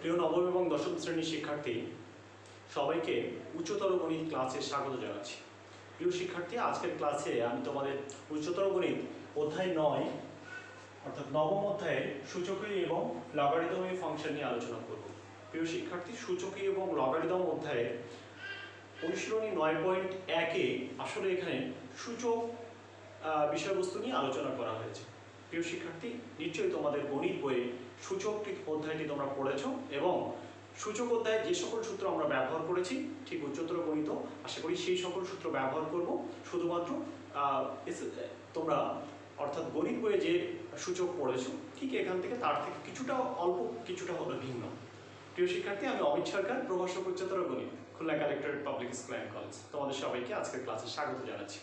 প্রিয় নবম এবং দশম শ্রেণীর শিক্ষার্থী সবাইকে উচ্চতর গণিত ক্লাসে স্বাগত জানাচ্ছি। প্রিয় শিক্ষার্থী, আজকের ক্লাসে আমি তোমাদের উচ্চতর গণিত অধ্যায় 9 অর্থাৎ নবম অধ্যায়ের সূচকীয় এবং লগারিদমীয় ফাংশন নিয়ে আলোচনা করব। প্রিয় শিক্ষার্থী, সূচকীয় এবং লগারিদম অধ্যায়ের অনুশীলনী 9.1-এ আসলে এখানে সূচক বিষয়বস্তু নিয়ে আলোচনা করা হয়েছে। প্রিয় শিক্ষার্থী, নিশ্চয়ই তোমাদের গণিত বইয়ে সূচক অধ্যায়টি তোমরা পড়েছ এবং সূচক অধ্যায়ে যে সকল সূত্র আমরা ব্যবহার করেছি ঠিক উচ্চতর গণিত আশা করি সেই সকল সূত্র ব্যবহার করব। শুধুমাত্র তোমরা অর্থাৎ গণিত বইয়ে যে সূচক পড়েছো ঠিক এখান থেকে তার থেকে কিছুটা অল্প কিছুটা হলো ভিন্ন। প্রিয় শিক্ষার্থী, আমি অমিত সরকার, প্রভাষক উচ্চতর গণিত, Khulna collectorate public school and college. তোমাদের সবাইকে আজকের ক্লাসে স্বাগত জানাচ্ছি।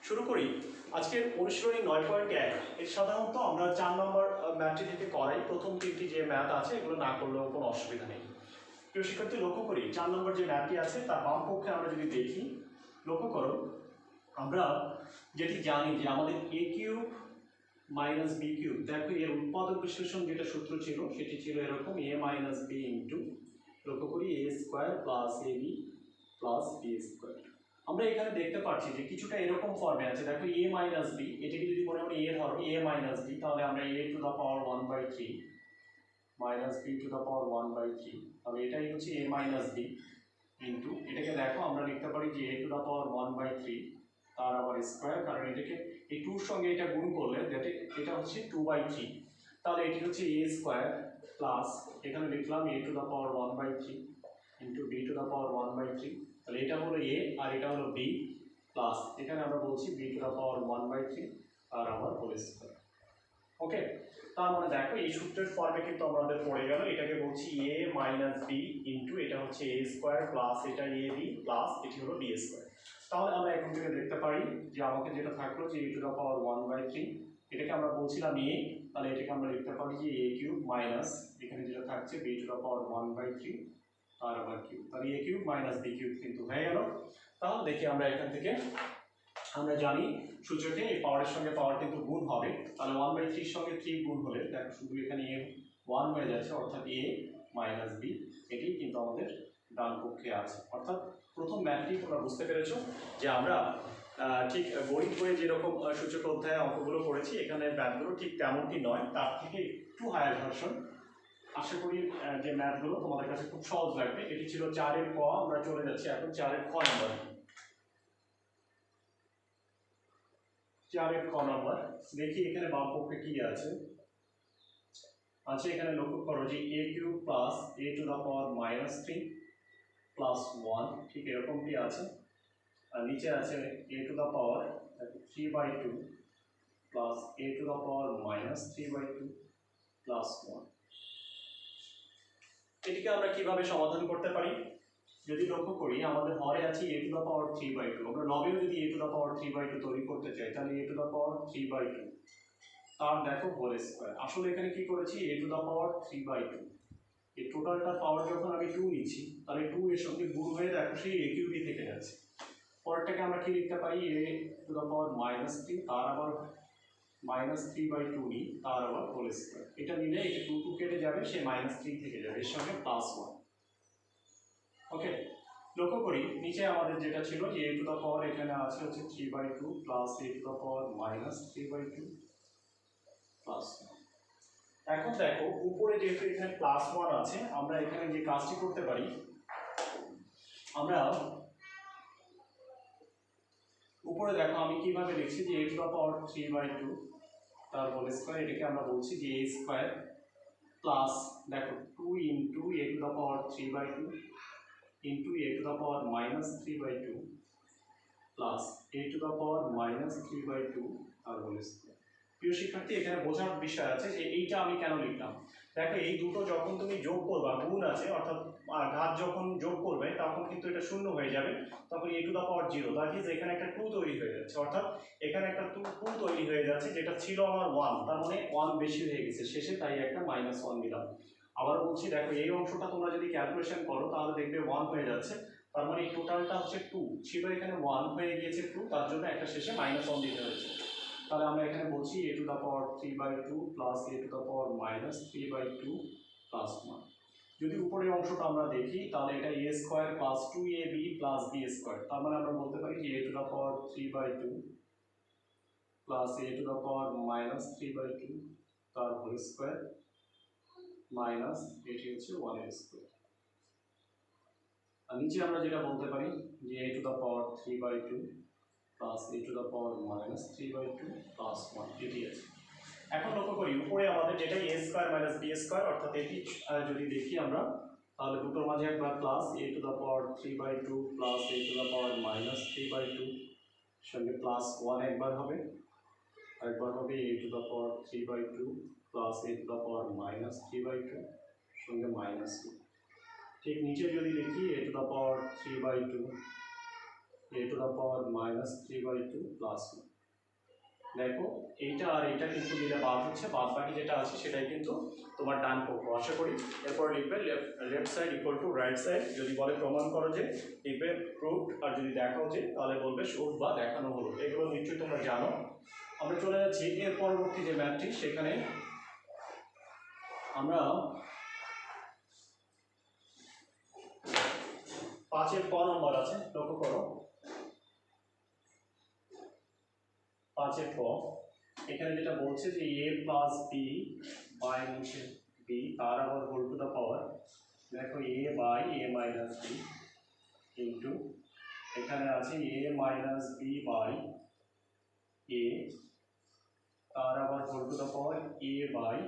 শুরু করি আজকের অনুশীলনী 9.1। এর সাধারণত আমরা 4 নম্বর ম্যাথটি থেকে করাই। প্রথম তিনটি যে ম্যাথ আছে এগুলো না করলেও কোনো অসুবিধা নেই। প্রিয় শিক্ষার্থী, লক্ষ্য করি 4 নম্বর যে ম্যাথটি আছে তার বাম পক্ষে আমরা যদি দেখি, লক্ষ্য করো আমরা যেটি জানি যে আমাদের a cube minus B cube, দেখো এর উৎপাদক বিশ্লেষণ যেটা সূত্র ছিল সেটি ছিল এরকম a মাইনাস বি ইন্টু, লক্ষ্য করি a square plus A B plus B square. আমরা এখানে দেখতে পাচ্ছি যে কিছুটা এরকম ফর্মে আছে। দেখো a মাইনাস বি, এটাকে যদি মনে করি a ধরো a মাইনাস বি, তাহলে আমরা a to the power 1/3 minus B to the power 1/3, তাহলে এটাই হচ্ছে a মাইনাস বি ইন্টু, এটাকে দেখো আমরা লিখতে পারি যে a টু দ্য পাওয়ার 1/3 তার আবার স্কোয়ার, কারণ এটাকে এই 2 সঙ্গে এটা গুণ করলে এটা হচ্ছে 2/3, তাহলে এটি হচ্ছে a স্কোয়ার প্লাস এখানে লিখলাম a to the power 1/3 into B to the power 1/3, তাহলে এটা হলো a আর এটা হলো b প্লাস এখানে আমরা বলছি b টু দ্য পাওয়ার 1/3 আর আবার হোল স্কোয়ার। ওকে, তার মানে দেখো এই সূত্রের ফর্মে কিন্তু আমাদের পড়ে গেল, এটাকে বলছি a মাইনাস বি ইন্টু এটা হচ্ছে a স্কোয়ার প্লাস এটা a b প্লাস এটি হলো b স্কোয়ার। তাহলে আমরা এখন থেকে দেখতে পারি যে আমাকে যেটা থাকলো যে a টু দ্য পাওয়ার 1/3, এটাকে আমরা বলছিলাম a, তাহলে এটাকে আমরা লিখতে পারি যে a কিউব মাইনাস এখানে যেটা থাকছে b টু দ্য পাওয়ার 1/3 আর আবার কিউব, তাহলে a cube minus b cube কিন্তু হয়ে গেল। তাহলে দেখি আমরা এখান থেকে আমরা জানি সূচকে এই পাওয়ারের সঙ্গে পাওয়ার কিন্তু গুণ হবে, তাহলে 1/3 সঙ্গে 3 গুণ হলে দেখো শুধু এখানে a 1 হয়ে যাচ্ছে, অর্থাৎ a মাইনাস বি, এটি কিন্তু আমাদের ডান পক্ষে আছে। অর্থাৎ প্রথম ম্যাথটি তোমরা বুঝতে পেরেছো যে আমরা ঠিক গণিত বইয়ে যেরকম সূচক অধ্যায়ে অঙ্কগুলো করেছি এখানে ম্যাথগুলো ঠিক তেমনটি নয়, তার থেকে একটু হায়ার ভার্সন। আশা করি যে ম্যাথগুলো তোমাদের কাছে খুব সহজ লাগবে। এটি ছিল 4-এর ক, আমরা চলে যাচ্ছি এখন 4-এর খ নম্বর। 4-এর ক নম্বর দেখি এখানে বাম পক্ষে কি আছে। এখানে লক্ষ্য করো যে a cube plus a to the power minus 3 plus 1, ঠিক এরকমটি আছে। আর নিচে আছে a to the power 3/2 plus a to the power minus 3/2 plus 1। এটিকে আমরা কিভাবে সমাধান করতে পারি? যদি লক্ষ্য করি আমাদের হরে আছে a টু দ্য পাওয়ার 3/2, আমরা লবেও যদি a টু দ্য পাওয়ার 3/2 তৈরি করতে চাই তাহলে a টু দ্য পাওয়ার 3/2 তার দেখো হোল স্কোয়ার। আসলে এখানে কি করেছি a টু দ্য পাওয়ার 3/2, এই টোটালটার পাওয়ার যখন আমি 2 নিচ্ছি তাহলে 2 এর সঙ্গে গুণ হয়ে দেখো সেই a কিউবই থেকে যাচ্ছে। পরেরটাকে আমরা কি লিখতে পারি a to the power minus 3 তার আবার মাইনাস 3/2 নিই তার আবার হোল স্কোয়ার। এটা নিলে এটা 2 কেটে যাবে, সে মাইনাস 3 থেকে যাবে, এর সঙ্গে প্লাস 1। ওকে, লক্ষ্য করি নিচে আমাদের যেটা ছিল যে a টু দ্য পাওয়ার এখানে আছে হচ্ছে 3/2 plus a to the power minus 3/2 plus 1। এখন দেখো উপরে যেহেতু এখানে প্লাস 1 আছে, আমরা এখানে যে কাজটি করতে পারি, আমরা উপরে দেখো আমি কিভাবে লিখছি যে a টু দ্য পাওয়ার 3/2 তার হোল স্কোয়ার, এটাকে আমরা বলছি যে a স্কোয়ার প্লাস দেখো 2 into a to the power 3/2 into a to the power minus 3/2 plus a to the power minus 3/2 আর হোল স্কোয়ার। প্রিয় শিক্ষার্থী, এখানে বোঝার বিষয় আছে যে এইটা আমি কেন লিখলাম। দেখো এই দুটো যখন তুমি যোগ করবা, গুণ আছে অর্থাৎ ঘাত যখন যোগ করবে তখন কিন্তু এটা শূন্য হয়ে যাবে, তখন a to the power 0, that is এখানে একটা 2 তৈরি হয়ে যাচ্ছে, অর্থাৎ এখানে একটা 2 তৈরি হয়ে যাচ্ছে, যেটা ছিল আমার 1, তার মানে 1 বেশি হয়ে গেছে শেষে, তাই একটা -1 দিলাম। আবার বলছি দেখো এই অংশটা তোমরা যদি ক্যালকুলেশন করো তাহলে দেখবে 1 হয়ে যাচ্ছে, তার মানে এই টোটালটা হচ্ছে 2 ছিল, এখানে 1 হয়ে গিয়েছে 2, তার জন্য একটা শেষে -1 দিতে হয়েছে। তাহলে আমরা এখানে বলছি a to the power 3/2 plus a to the power minus 3/2 plus 1। যদি উপরের অংশটা আমরা দেখি তাহলে এটা a square plus 2ab plus b square, তার মানে আমরা বলতে পারি যে a to the power 3/2 plus a to the power minus 3/2 তার হোল স্কয়ার মাইনাস এটি হচ্ছে 1 এর স্কয়ার। আর নিচে আমরা যেটা বলতে পারি যে a to the power 3/2 plus a to the power minus 3/2 plus 1 এটি আছে। এখন লক্ষ্য করি উপরে আমাদের যেটা a square minus b square, অর্থাৎ এটি যদি দেখি আমরা তাহলে দুটোর মাঝে একবার plus a to the power 3/2 plus a to the power minus 3/2 সঙ্গে প্লাস 1 একবার হবে, আরেকবার হবে a to the power 3/2 plus a to the power minus 3/2 সঙ্গে মাইনাস 2। ঠিক নিচে যদি লিখি a to the power 3/2 a to the power minus 3/2 plus 1। দেখো এইটা আর এইটা কিন্তু মিলে বাদ হচ্ছে, বাদ বাকি যেটা আছে সেটাই কিন্তু তোমার ডান পক্ষ। আশা করি এরপর লিখবে left side equal to right side, যদি বলে প্রমাণ করো যে লিখবে প্রুভড, আর যদি দেখাও যে তাহলে বলবে শোড বা দেখানো হলো। এগুলো নিশ্চয়ই তোমরা জানো। আমরা চলে যাচ্ছি এর পরবর্তী যে ম্যাথটি, সেখানে আমরা 5-এর ক নম্বর আছে, লক্ষ্য করো 5-এর ক। এখানে যেটা বলছে যে a প্লাস বি বাই নিচে বি তার আবার হোল টু দ্য পাওয়ার, দেখো a by a minus b into এখানে আছে a minus B by a তার আবার whole to the power a by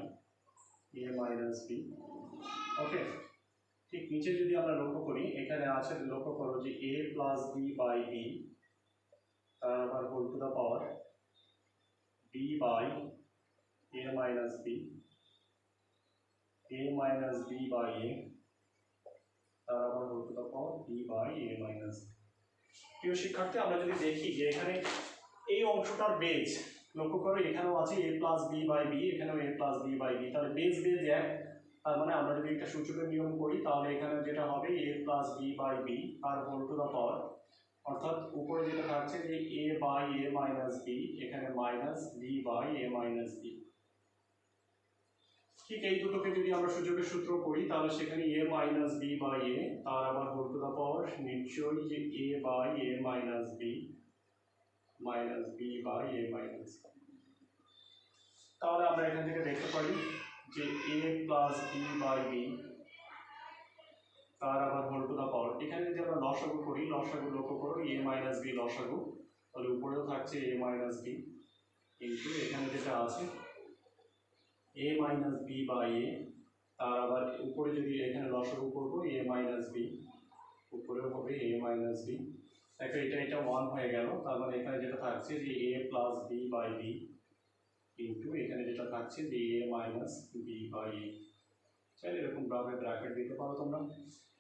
a minus b. Okay, ঠিক নিচে যদি আমরা লক্ষ্য করি এখানে আছে, লক্ষ্য করো যে a plus B by B তার আবার whole to the power b by a minus b, a minus b by a তার আবার whole to the power b by a minus b। প্রিয় শিক্ষার্থী, আমরা যদি দেখি যে এখানে এই অংশটার বেজ, লক্ষ্য করো এখানেও আছে a plus B by B, এখানেও a plus B by B, তাহলে বেজ এক। তার মানে আমরা যদি একটা সূচকের নিয়ম করি তাহলে এখানে যেটা হবে a plus B by B তার হোল টু দ্য পাওয়ার, অর্থাৎ উপরে যেটা থাকছে যে a by a minus b, এখানে minus b by a minus b. ঠিক এই দুটোকে যদি আমরা সূচকের সূত্র করি তাহলে সেখানে a minus B by a তার আবার হোল টু দ্য পাওয়ার নিশ্চয়ই যে a by a minus B minus B by a minus. তাহলে আমরা এখান থেকে দেখতে পারি যে a plus B by B তার আবার হোল টু দ্য পাওয়ার, এখানে যদি আমরা লসাগু করি, লসাগু লক্ষ্য করো a মাইনাস বি লসাগু, তাহলে উপরেও থাকছে a মাইনাস বি কিন্তু এখানে যেটা আছে a minus B by a তার আবার উপরে যদি এখানে লসাগু করবো a মাইনাস বি, উপরেও হবে a মাইনাস বি। দেখো এটা 1 হয়ে গেল, তার মানে এখানে যেটা থাকছে যে a plus B by B কিন্তু এখানে যেটা থাকছে যে a minus B by a। চাইলে এরকম ব্র্যাকেট দিতে পারো তোমরা।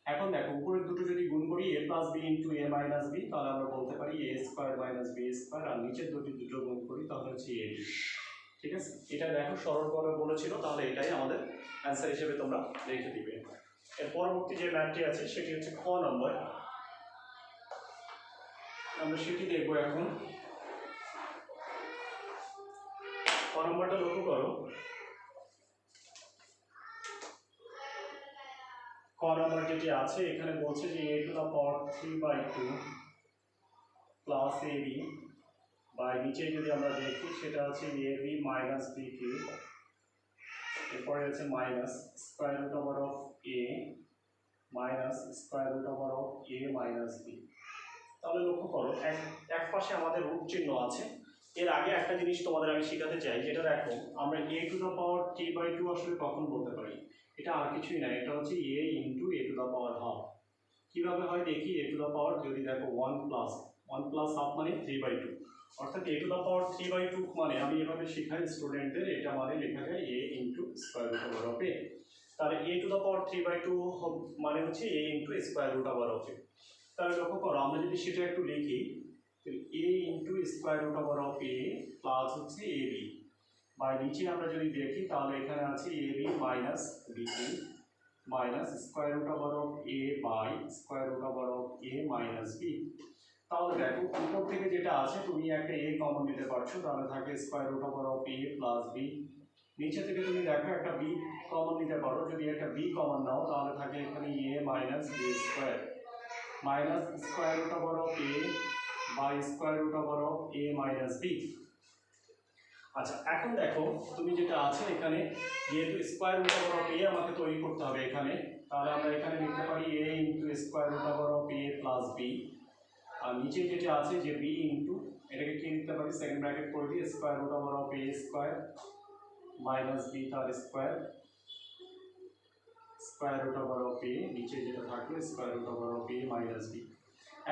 এখন দেখো উপরের দুটো যদি গুণ করি a plus b into a minus B, তাহলে আমরা বলতে পারি a square minus B square, আর নিচের দুটো গুণ করি তাহলে হচ্ছে a। ঠিক আছে, এটা দেখো সরল করে বলেছিল, তাহলে এটাই আমাদের অ্যান্সার হিসেবে তোমরা রেখে দিবে। এর পরবর্তী যে ম্যাথটি আছে সেটি হচ্ছে খ নম্বর, আমরা সেটি দেখবো এখন। খ নম্বরটা লক্ষ্য করো, ক নম্বর যেটি আছে এখানে বলছে যে a to the power 3/2 plus ab by নিচে যদি আমরা দেখি সেটা হচ্ছে ab মাইনাস b কিউব, এরপরে আছে minus square root over of a minus square root over of a minus b। তাহলে লক্ষ্য করো এক পাশে আমাদের রুট চিহ্ন আছে। এর আগে একটা জিনিস তোমাদের আমি শেখাতে চাই, যেটা দেখো আমরা a টু দ্য পাওয়ার 3/2 আসলে কখন বলতে পারি, এটা আর কিছুই না, এটা হচ্ছে a into a to the power half. কীভাবে হয় দেখি, a টু দ্য পাওয়ার যদি দেখো 1 প্লাস হাফ মানে 3/2, অর্থাৎ a টু দ্য পাওয়ার 3/2 মানে আমি এভাবে শেখাই স্টুডেন্টদের, এটা মানে লেখা যায় a into square root over of a। তাহলে a টু দ্য পাওয়ার 3/2 মানে হচ্ছে a into square root over of a। তাহলে লক্ষ্য করো আমরা যদি সেটা একটু লিখি, a into square root over of a plus হচ্ছে ab বাই নিচে আমরা যদি দেখি তাহলে এখানে আছে ab minus bc minus square root over of a by square root over of a minus b। তাহলে দেখো উপর থেকে যেটা আছে তুমি একটা a কমন নিতে পারছো, তাহলে থাকে square root over of a plus b নিচে থেকে তুমি দেখো একটা বি কমন নিতে পারো, যদি একটা বি কমন নাও তাহলে থাকে এখানে a minus B square minus square root over of A by square root over of A minus b. আচ্ছা এখন দেখো তুমি যেটা আছে এখানে, যেহেতু square root over of a আমাকে তৈরি করতে হবে এখানে, তাহলে আমরা এখানে লিখতে পারি a into square root over of a plus b, আর নিচে যেটা আছে যে বি ইন্টু, এটাকে কি লিখতে পারি সেকেন্ড ব্র্যাকেট করে দিই square root over of a square minus b তার square square root over of a, নিচে যেটা থাকলো square root over of A minus b.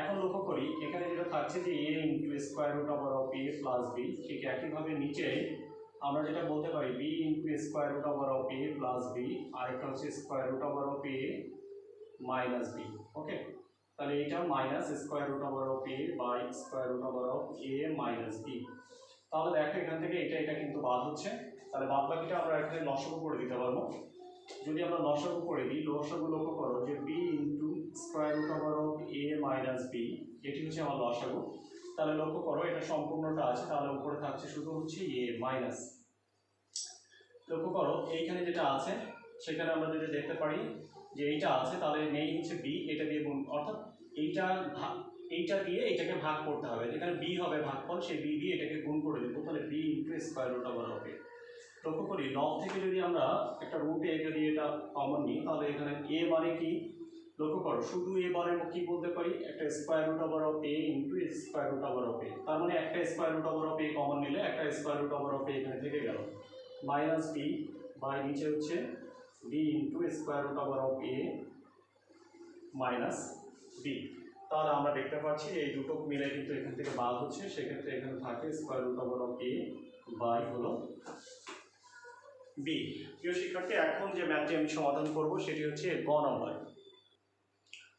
এখন লক্ষ্য করি এখানে যেটা থাকছে যে a into square root over of a plus b, ঠিক একইভাবে নিচে আমরা যেটা বলতে পারি b into square root over of a plus b, আর একটা হচ্ছে square root over of A minus b. Okay, তাহলে এটা minus square root over of A by square root over of A minus B. তাহলে দেখো এখান থেকে এটা কিন্তু বাদ হচ্ছে, তাহলে বাদ বাকিটা আমরা এখানে লসাগু করে দিতে পারবো। যদি আমরা লসাগু করে দিই, লসাগু লক্ষ্য করো যে B into square root over of A minus B, এটি হচ্ছে আমার লসাগু। তাহলে লক্ষ্য করো এটা সম্পূর্ণটা আছে, তাহলে উপরে থাকছে শুধু হচ্ছে এ মাইনাস। লক্ষ্য করো এইখানে যেটা আছে সেখানে আমরা যদি দেখতে পারি যে এইটা আছে, তাহলে নেই হচ্ছে বি, এটা দিয়ে গুণ, অর্থাৎ এইটা দিয়ে এটাকে ভাগ করতে হবে, যেখানে বি হবে ভাগফল, সেই বি দিয়ে এটাকে গুণ করে দেবো, তাহলে b into square root over of a. লক্ষ্য করি লব থেকে যদি আমরা একটা রুট এ যদি এটা কমন নিই, তাহলে এখানে এ মানে কি, লক্ষ্য করো শুধু এ মানে কি বলতে পারি একটা square root over of a into square root over of a, তার মানে একটা square root over of a common নিলে একটা square root over of a এখানে থেকে গেল, মাইনাস বি বাই নিচে হচ্ছে b into square root over of A minus B. তাহলে আমরা দেখতে পাচ্ছি এই দুটো মিলে কিন্তু এখান থেকে বাদ হচ্ছে, সেক্ষেত্রে এখানে থাকে square root over of A by হলো বি। প্রিয় শিক্ষার্থী, এখন যে ম্যাথটি আমি সমাধান করব সেটি হচ্ছে গ নম্বর।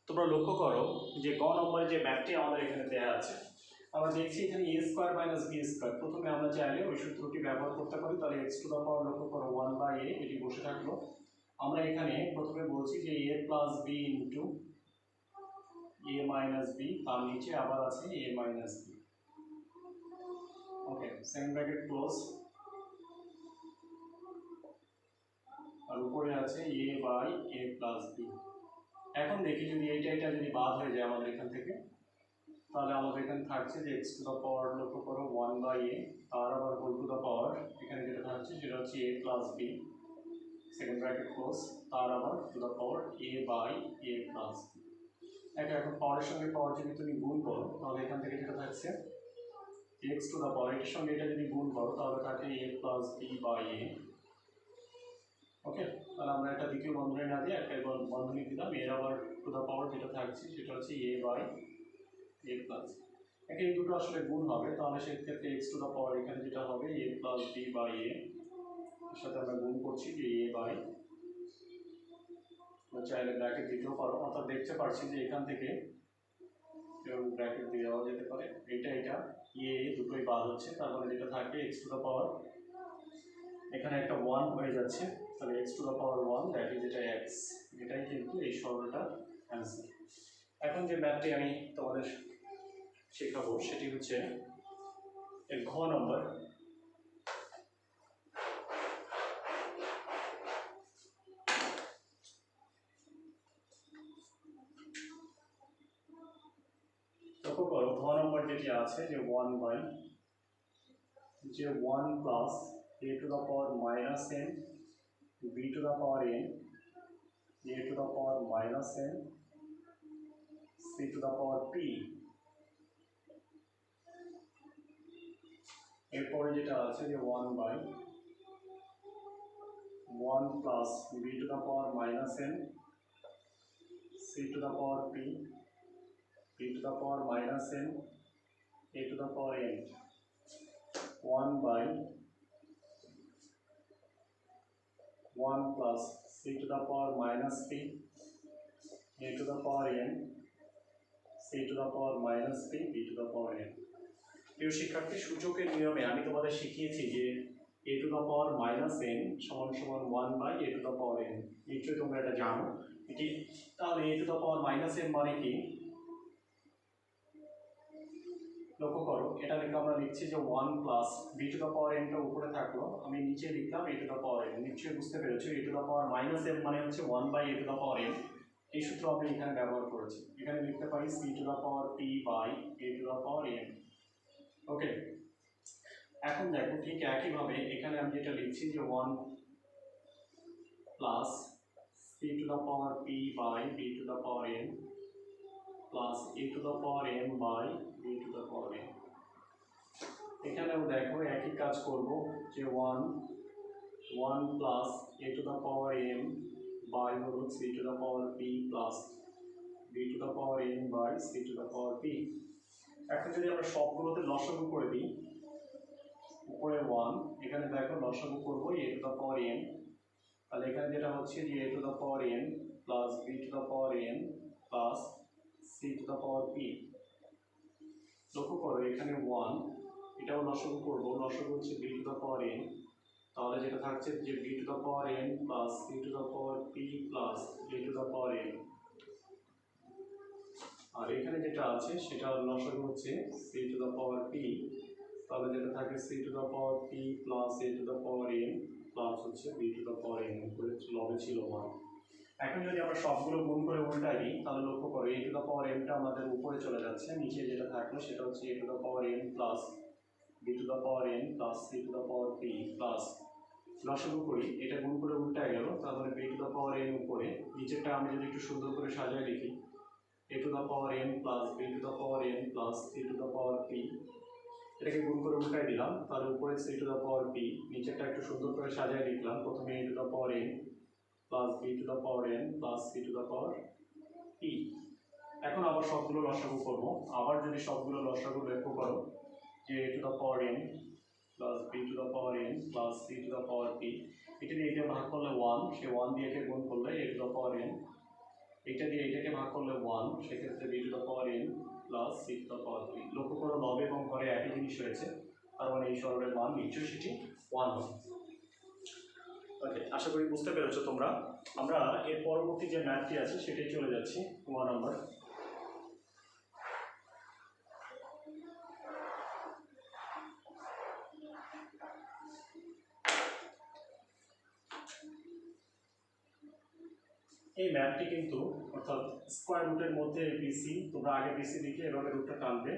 তোমরা লক্ষ্য করো যে গ নম্বরে যে ম্যাথটি আমাদের এখানে দেওয়া আছে, আমরা দেখছি এখানে এ স্কোয়ার মাইনাস বি স্কোয়ার, প্রথমে আমরা চাইলে ওই সূত্রটি ব্যবহার করতে পারি, তাহলে এক্স টু দ্য পাওয়ার লক্ষ্য করো 1/a, এটি বসে থাকলো। আমরা এখানে প্রথমে বলছি যে A plus b into A minus b, তার নিচে আবার আছে A minus b. Okay, second bracket close, আর উপরে আছে এ বাই এ প্লাস বি। এখন দেখি যদি এটা যদি বাদ হয়ে যায় আমাদের এখান থেকে, তাহলে আমাদের এখানে থাকছে যে এক্স টু দ্য পাওয়ার লক্ষ্য করো 1/a, তার আবার হোল টু দ্য পাওয়ার এখানে যেটা থাকছে সেটা হচ্ছে a plus b, second bracket close, তার আবার to the power A by a plus b. এখন পাওয়ারের সঙ্গে পাওয়ার যদি তুমি গুণ করো, তাহলে এখান থেকে যেটা থাকছে এক্স টু দ্য পাওয়ার, এটার সঙ্গে এটা যদি গুণ করো তাহলে থাকে এ প্লাস বি বাই এ। ওকে, তাহলে আমরা একটা দ্বিতীয় বন্ধনী না দিয়ে একটা বন্ধনী দিলাম, এর আবার টু দ্য পাওয়ার যেটা থাকছে সেটা হচ্ছে এ বাই এ প্লাস। এই দুটো আসলে গুণ হবে, তাহলে সেক্ষেত্রে এক্স টু দ্য পাওয়ার এখানে যেটা হবে এ প্লাস বি বাই এ, এর সাথে আমরা গুণ করছি যে এ বাই, চাইলে ব্র্যাকেট দিতেও পারো, অর্থাৎ দেখতে পাচ্ছি যে এখান থেকে ব্র্যাকেট দিয়ে দেওয়া যেতে পারে, এটা এ দুটোই বাদ হচ্ছে, তারপরে যেটা থাকবে এক্স টু দ্য পাওয়ার, এখানে একটা 1 হয়ে যাচ্ছে, তাহলে X to the power 1 that is এটা এক্স, এটাই কিন্তু এই সরলটার অ্যান্সার। এখন যে ম্যাথটি আমি তোমাদের শেখাবো সেটি হচ্ছে এর ঘ নম্বর। লক্ষ্য করো ঘ নম্বর যেটি আছে যে 1 বাই যে 1 plus a to the power minus n b to the power n a to the power minus n c to the power p, এরপরে যেটা আছে যে 1 by 1 plus b to the power minus n c to the power p b to the power minus n a to the power n, 1 by 1 plus c to the power minus p a to the power n c to the power minus p b to the power n। প্রিয় শিক্ষার্থী, সূচকের নিয়মে আমি তোমাদের শিখিয়েছি যে a to the power minus n সমান সমান 1 by a to the power n, নিশ্চয়ই তোমরা এটা জানো এটি। তাহলে a to the power minus n মানে কি, লক্ষ্য করো এটা লিখে আমরা লিখছি যে 1 plus B to the power এনটা উপরে থাকলো, আমি নিচে লিখলাম a to the power n. নিশ্চয়ই বুঝতে পেরেছো a to the power minus m মানে হচ্ছে 1 by a to the power n. এই সূত্র আমরা এখানে ব্যবহার করেছি। এখানে লিখতে পারি c to the power p by a to the power n. Okay, এখন দেখো ঠিক একইভাবে এখানে আমি যেটা লিখছি যে 1 plus C to the power p by B to the power N plus A to the power n by B to the power n. এখানেও দেখো একই কাজ করব যে 1 plus A to the power n by হলো c to the power p plus B to the power n by c to the power P. এখন যদি আমরা সবগুলোতে লসাগু করে দিই, উপরে 1, এখানে দেখো লসাগু করবো a to the power n, তাহলে এখানে যেটা হচ্ছে যে এ to the power N plus B to the power N plus C to the power P. লক্ষ্য করো এখানে 1, এটাও লসাগু করবো, লসাগু হচ্ছে b to the power n, তাহলে যেটা থাকছে যে B to the power N plus C to the power p plus B to the power n. আর এখানে যেটা আছে সেটা লসাগু হচ্ছে c to the power p, তাহলে যেটা থাকে c to the power p plus A to the power N plus হচ্ছে b to the power n, উপরে লবে ছিল 1। এখন যদি আমরা সবগুলো গুণ করে উল্টাই দিই তাহলে লক্ষ্য করো এ টু দ্য পাওয়ার এনটা আমাদের উপরে চলে যাচ্ছে, নিচে যেটা থাকলো সেটা হচ্ছে a to the power N plus B to the power N plus C to the power p plus লসাগু করি, এটা গুণ করে উল্টায় গেল, তাহলে b to the power n উপরে, নিচেরটা আমি যদি একটু সুন্দর করে সাজায় লিখি a to the power N plus B to the power N plus C to the power p, এটাকে গুণ করে উল্টাই দিলাম, তাহলে উপরে c to the power P, নিচেরটা একটু সুন্দর করে সাজায় লিখলাম, প্রথমে A to the power N plus B to the power N plus C to the power P. এখন আবার সবগুলো লসাগু করবো, আবার যদি সবগুলো লসাগু লক্ষ্য করো যে এ to the power N plus B to the power N plus C to the power P, এটা দিয়ে এটা ভাগ করলে 1, সে 1 দিয়ে একে গুণ করলে A to the power N, এটা দিয়ে এটাকে ভাগ করলে 1, সেক্ষেত্রে B to the power N plus C to the power P. লক্ষ্য করো লবে এবং ঘরে একই জিনিস হয়েছে, তার মানে এই সরলের মান নিশ্চয়ই সেটি 1 হবে। ওকে, আশা করি বুঝতে পেরেছো তোমরা। আমরা এর পরবর্তী যে ম্যাথটি আছে সেটাই চলে যাচ্ছি 1 নম্বর। এই ম্যাথটি কিন্তু অর্থাৎ স্কোয়ার রুটের মধ্যে বিসি, তোমরা আগে বিসি লিখে এভাবে রুটটা টানবে,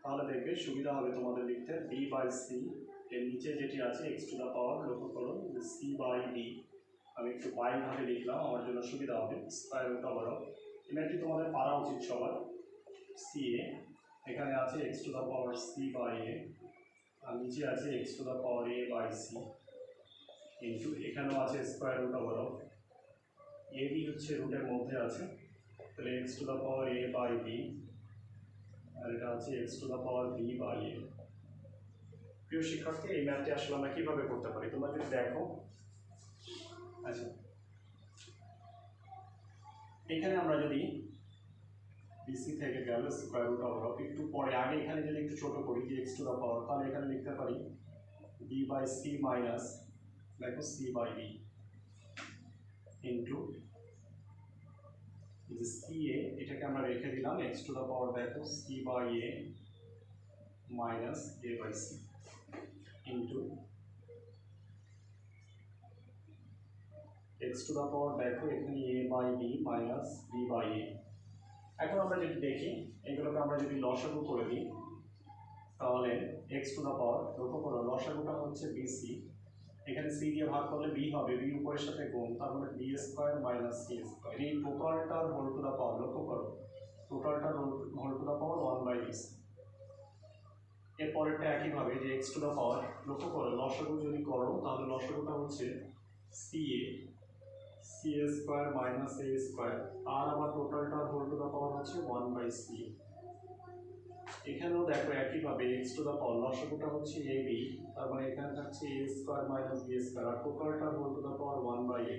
তাহলে দেখবে সুবিধা হবে তোমাদের লিখতে। বি বাই সি এর নিচে যেটি আছে এক্স টু দ্য পাওয়ার, লক্ষ্য করো যে সি বাই ডি, আমি একটু বাইভাবে লিখলাম আমার জন্য সুবিধা হবে, স্কোয়ার রুট ওভার অফ। এই ম্যাথটি তোমাদের পারা উচিত সবার। সি এ এখানে আছে X to the power C by A, আর নিচে আছে X to the power A by C, কিন্তু এখানেও আছে square root over of. A B হচ্ছে রুটের মধ্যে আছে, তাহলে X to the power A by B, আর এটা আছে X to the power B by A. প্রিয় শিক্ষার্থী, এই ম্যাথটি আসলে আমরা কীভাবে করতে পারি তোমরা যদি দেখো। আচ্ছা, এখানে আমরা যদি বিসি থেকে গেল স্কোয়ার রুট ওভার অফ, একটু পরে আগে এখানে যদি একটু ছোটো করি যে এক্স টু দ্য পাওয়ার, তাহলে এখানে লিখতে পারি বি বাই সি মাইনাস দেখো সি বাই বি ইন্টু যে সি এ, এটাকে আমরা রেখে দিলাম এক্স টু দ্য পাওয়ার দেখো C by A minus A by C into X to the power দেখো এখানে A by B minus B by A. এখন আমরা যদি দেখি এগুলোকে আমরা যদি লসাগু করে দিই তাহলে এক্স টু দ্য পাওয়ার, লক্ষ্য করো লসাগুটা হচ্ছে বিসি, এখানে সি দিয়ে ভাগ করলে বি হবে, বি উপরের সাথে গুণ, তার মানে B square minus C square, এই টোটালটার হোল টু দ্য পাওয়ার, লক্ষ্য করো টোটালটার whole to the power 1 by BC. এরপরেরটা একইভাবে যে এক্স টু দ্য পাওয়ার, লক্ষ্য করো লসাগু যদি করো তাহলে লসাগুটা হচ্ছে C A square minus A square, আর আবার টোটালটার হোল টু দ্য পাওয়ার হচ্ছে 1 বাই সি। এখানেও দেখো একইভাবে এক্স টু দ্য পাওয়ার লসাগুটা হচ্ছে এ বি, তার মানে এখানে থাকছে A square minus B square, আর টোটালটার whole to the power 1 by A.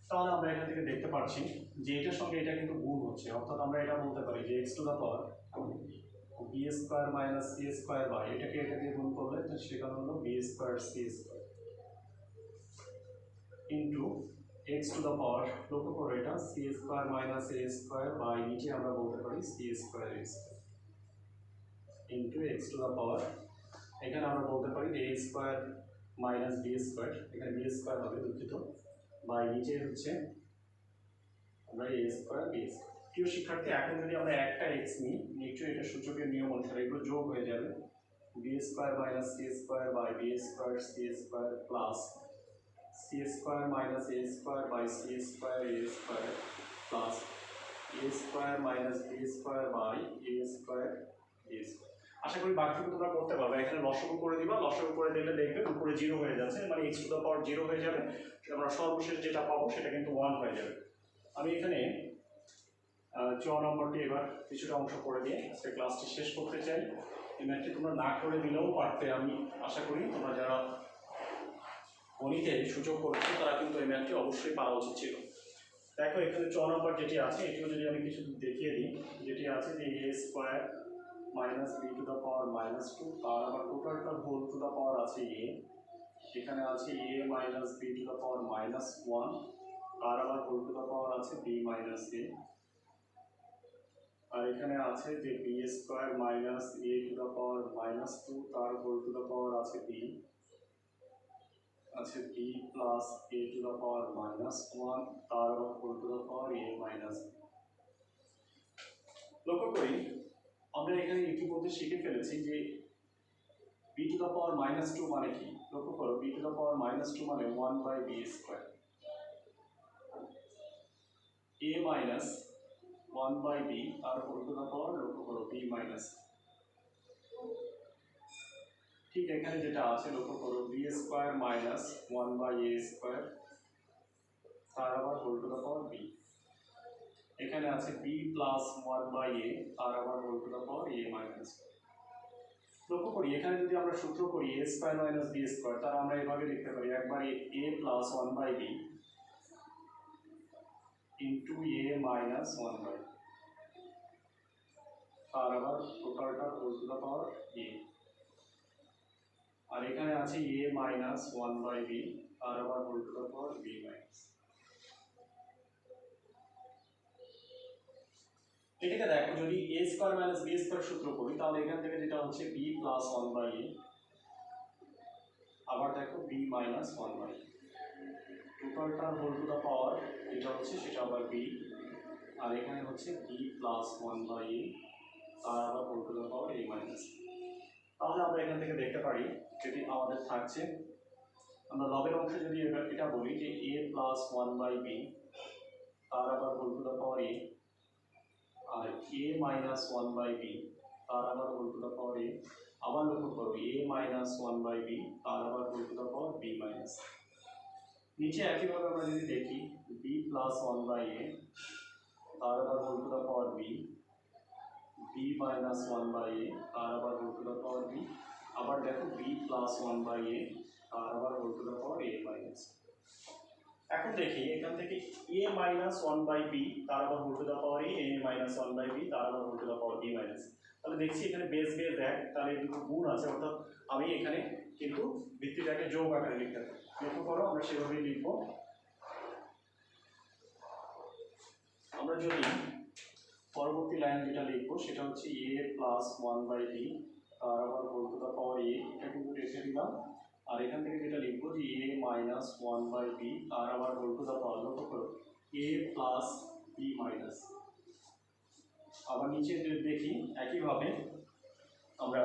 তাহলে আমরা এখান থেকে দেখতে পাচ্ছি যে এটার সঙ্গে এটা কিন্তু গুণ হচ্ছে, অর্থাৎ আমরা এটা বলতে পারি যে X to the power B square minus C square by, এটাকে এটা দিয়ে গুণ করলে সেখানে হলো B square C square into X to the power, লক্ষ্য করো এটা C square minus A square by নিচে আমরা বলতে পারি C square A square into X to the power, এখানে আমরা বলতে পারি A square minus B square, এখানে বি স্কোয়ার হবে দুঃখিত, বাই নিচে হচ্ছে আমরা এ স্কোয়ার বি স্কোয়ার। প্রিয় শিক্ষার্থী, এখন যদি আমরা একটা এক্স নিই, নিশ্চয়ই এটা সূচকের নিয়ম অনুসারে এগুলো যোগ হয়ে যাবে, B square minus C square by B square C square plus C square minus A square by C square A square plus A square minus B square by A square B square. আশা করি বাকিটুকু তোমরা করতে পারবে। এখানে লসাগু করে দিবা, লসাগু করে দিলে দেখবে উপরে জিরো হয়ে যাচ্ছে, মানে x to the power zero হয়ে যাবে, আমরা সর্বশেষ যেটা পাবো সেটা কিন্তু 1 হয়ে যাবে। আমি এখানে 4 নম্বরটি এবার কিছুটা অংশ করে দিয়ে আজকে ক্লাসটি শেষ করতে চাই। এই ম্যাথটি তোমরা না করে দিলেও পারতে, আমি আশা করি তোমরা যারা গণিতে সূচক করছো তারা কিন্তু এই ম্যাথটি অবশ্যই পারা উচিত ছিল। দেখো এখানে 4 নম্বর যেটি আছে এটিও যদি আমি কিছু দেখিয়ে দিই, যেটি আছে যে A square minus B to the power minus 2, আর আমার টোটালটা হোল টু দ্য পাওয়ার আছে এ, এখানে আছে A minus B to the power minus 1, আর আবার হোল টু দ্য পাওয়ার আছে বি মাইনাস এ, আর এখানে আছে যে B square minus A to the power minus 2, তার হোল টু দ্য পাওয়ার আছে বি, আছে B plus A to the power minus 1, তার আবার whole to the power A minus. লক্ষ্য করি আমরা এখানে ইতিমধ্যে শিখে ফেলেছি যে B to the power minus 2 মানে কি। লক্ষ্য করো B to the power minus 2 মানে 1 by B square, A minus 1 by B আর হোল টু দ্য পাওয়ার, লক্ষ্য করো বি মাইনাস। ঠিক এখানে যেটা আছে লক্ষ্য করো B square minus 1 by A square, তার আবার whole to the power B, এখানে আছে বি প্লাস 1 বাই এ আর আবার whole to the power A minus. লক্ষ্য করি এখানে যদি আমরা সূত্র করি A square minus B square, তাহলে আমরা এভাবে লিখতে পারি একবার A plus 1 by B into A minus 1 by, তার আবার টোটালটা whole to the power A, আর এখানে আছে এ মাইনাস 1 বাই বি আর আবার whole to the power B minus. এটাকে দেখো যদি A square minus B square সূত্র করি তাহলে এখান থেকে যেটা হচ্ছে বি প্লাস 1 বাই এ, আবার দেখো বি মাইনাস 1 বাই, টোটালটা হোল টু দ্য পাওয়ার যেটা হচ্ছে সেটা আবার বি, আর এখানে হচ্ছে বি প্লাস 1 বাই এ আর আবার whole to the power A minus. তাহলে আমরা এখান থেকে দেখতে পারি যেটি আমাদের থাকছে, আমরা লবের অংশে যদি এটা বলি যে এ প্লাস 1 বাই বি তার আবার whole to the power A, আর এ মাইনাস 1 বাই বি তার আবার whole to the power A, আবার লক্ষ্য করো এ মাইনাস 1 বাই বি তার আবার whole to the power B minus. নিচে একইভাবে আমরা যদি দেখি বি প্লাস 1 বাই এ তার আবার whole to the power B, B minus 1 by A তার আবার whole to the power B, আবার দেখো বি প্লাস 1 বাই এ তার আবার whole to the power A minus. এখন দেখি এখান থেকে এ মাইনাস 1 বাই বি তার আবার whole to the power A minus 1 by B তার আবার whole to the power B minus. তাহলে দেখছি এখানে বেস বেস এক, তাহলে দুটো গুণ আছে, অর্থাৎ আমি এখানে কিন্তু ভিত্তিটাকে যোগ আকারে লিখতে পারি। লক্ষ্য করো আমরা সেভাবেই লিখবো। আমরা যদি পরবর্তী লাইন যেটা লিখবো সেটা হচ্ছে এ প্লাস 1 বাই বি তার আবার হোল টু দ্য পাওয়ার এ, এটা কিন্তু রেখে দিলাম, আর এখান থেকে যেটা লিখবো যে এ মাইনাস 1 বাই বি তার আবার হোল টু দ্য পাওয়ার, লক্ষ্য করো এ প্লাস বি মাইনাস। আবার নিচে দেখি একইভাবে আমরা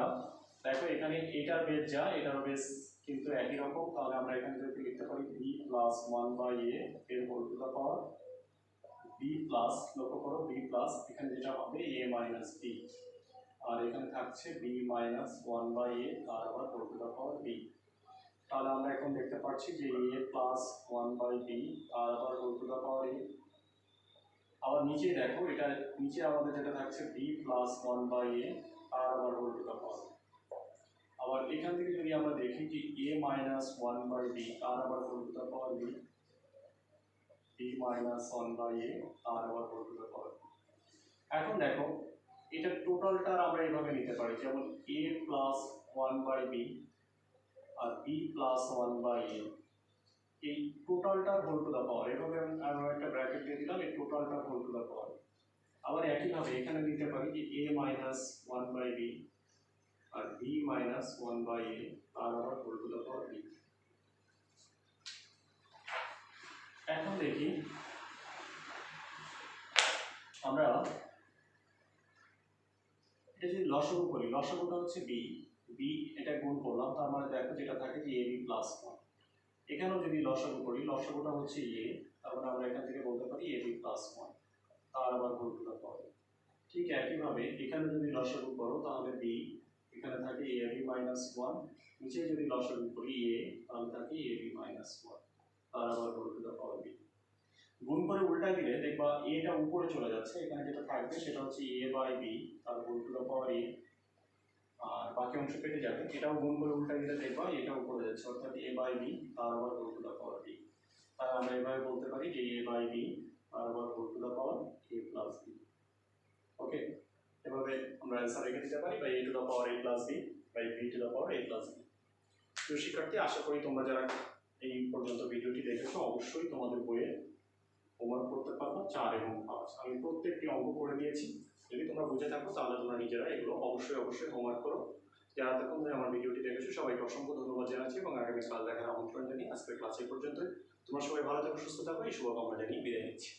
দেখো এখানে এটার বেস যা এটার বেস কিন্তু একই রকম, তাহলে আমরা এখান থেকে লিখতে পারি বি প্লাস 1 বাই এ এর whole to the power B plus, লক্ষ্য করো বি প্লাস এখানে যেটা হবে এ মাইনাস বি, আর এখানে থাকছে বি মাইনাস 1 বাই এ আর আবার whole to the power B. তাহলে আমরা এখন দেখতে পাচ্ছি যে এ প্লাস 1 বাই বি আর আবার whole to the power A, আবার নিচে দেখো এটা নিচে আমাদের যেটা থাকছে বি প্লাস 1 বাই এ আর আবার হোল টু দ্য পাওয়ার। আবার এখান থেকে যদি আমরা দেখি যে এ মাইনাস 1 বাই বি আর আবার whole to the power B, B minus 1 by A আর আবার হোল টু দ্য পাওয়ার। এখন দেখো এটা টোটালটা আমরা এইভাবে নিতে পারি, যেমন এ প্লাস 1 বাই বি আর বি প্লাস 1 বাই এ এই টোটালটা হোল টু দ্য পাওয়ার, এভাবে আমি একটা ব্র্যাকেট দিয়ে দিলাম, এই টোটালটা হোল টু দ্য পাওয়ার। আবার একইভাবে এখানে নিতে পারি যে a minus one by B আর b minus one by A, তার আবার whole to the power B. এখন দেখি আমরা এটা যদি লসাগু করি, লসাগুটা হচ্ছে বি, বি এটা গুণ করলাম, তার মানে দেখো যেটা থাকে যে এ বি প্লাস ওয়ান। এখানেও যদি লসাগু করি, লসাগুটা হচ্ছে এ, তার মানে আমরা এখান থেকে বলতে পারি এ বি প্লাস ওয়ান, তার আবার হোল টু দ্য পাওয়ার। ঠিক একইভাবে এখানে যদি লসাগু করো তাহলে বি, এখানে থাকে এ বি মাইনাস ওয়ান, নিচে যদি লসাগু করি এ, তাহলে থাকে এ বি মাইনাস ওয়ান, তার আবার whole to the power B. গুণ করে উল্টা দিলে দেখবা এটা উপরে চলে যাচ্ছে, এখানে যেটা থাকবে সেটা হচ্ছে এ বাই বি তার whole to the power A, আর বাকি অংশ কেটে যাবে। এটাও গুণ করে উল্টা দিলে দেখবা এটা উপরে যাচ্ছে, অর্থাৎ এ বাই বি তার আবার whole to the power B. তাই আমরা এভাবে বলতে পারি যে এ বাই বি তার আবার whole to the power A plus B. Okay, এভাবে আমরা অ্যান্সার রেখে দিতে পারি, বা A to the power A plus B by B to the power A plus B. প্রিয় শিক্ষার্থী, আশা করি তোমরা যারা এই পর্যন্ত ভিডিওটি দেখেছো অবশ্যই তোমাদের বইয়ে হোমওয়ার্ক করতে পারবো 4 এবং 5। আমি প্রত্যেকটি অঙ্ক করে দিয়েছি, যদি তোমরা বুঝে থাকো তাহলে তোমরা নিজেরা এগুলো অবশ্যই হোমওয়ার্ক করো। যারা এতক্ষণ ধরে আমার ভিডিওটি দেখেছো সবাইকে অসংখ্য ধন্যবাদ জানাচ্ছি এবং আগামী কাল দেখার আমন্ত্রণ জানিয়ে আজকের ক্লাস এই পর্যন্তই। তোমরা সবাই ভালো থাকো, সুস্থ থাকো, এই শুভকামনা জানিয়ে বিদায় নিচ্ছি।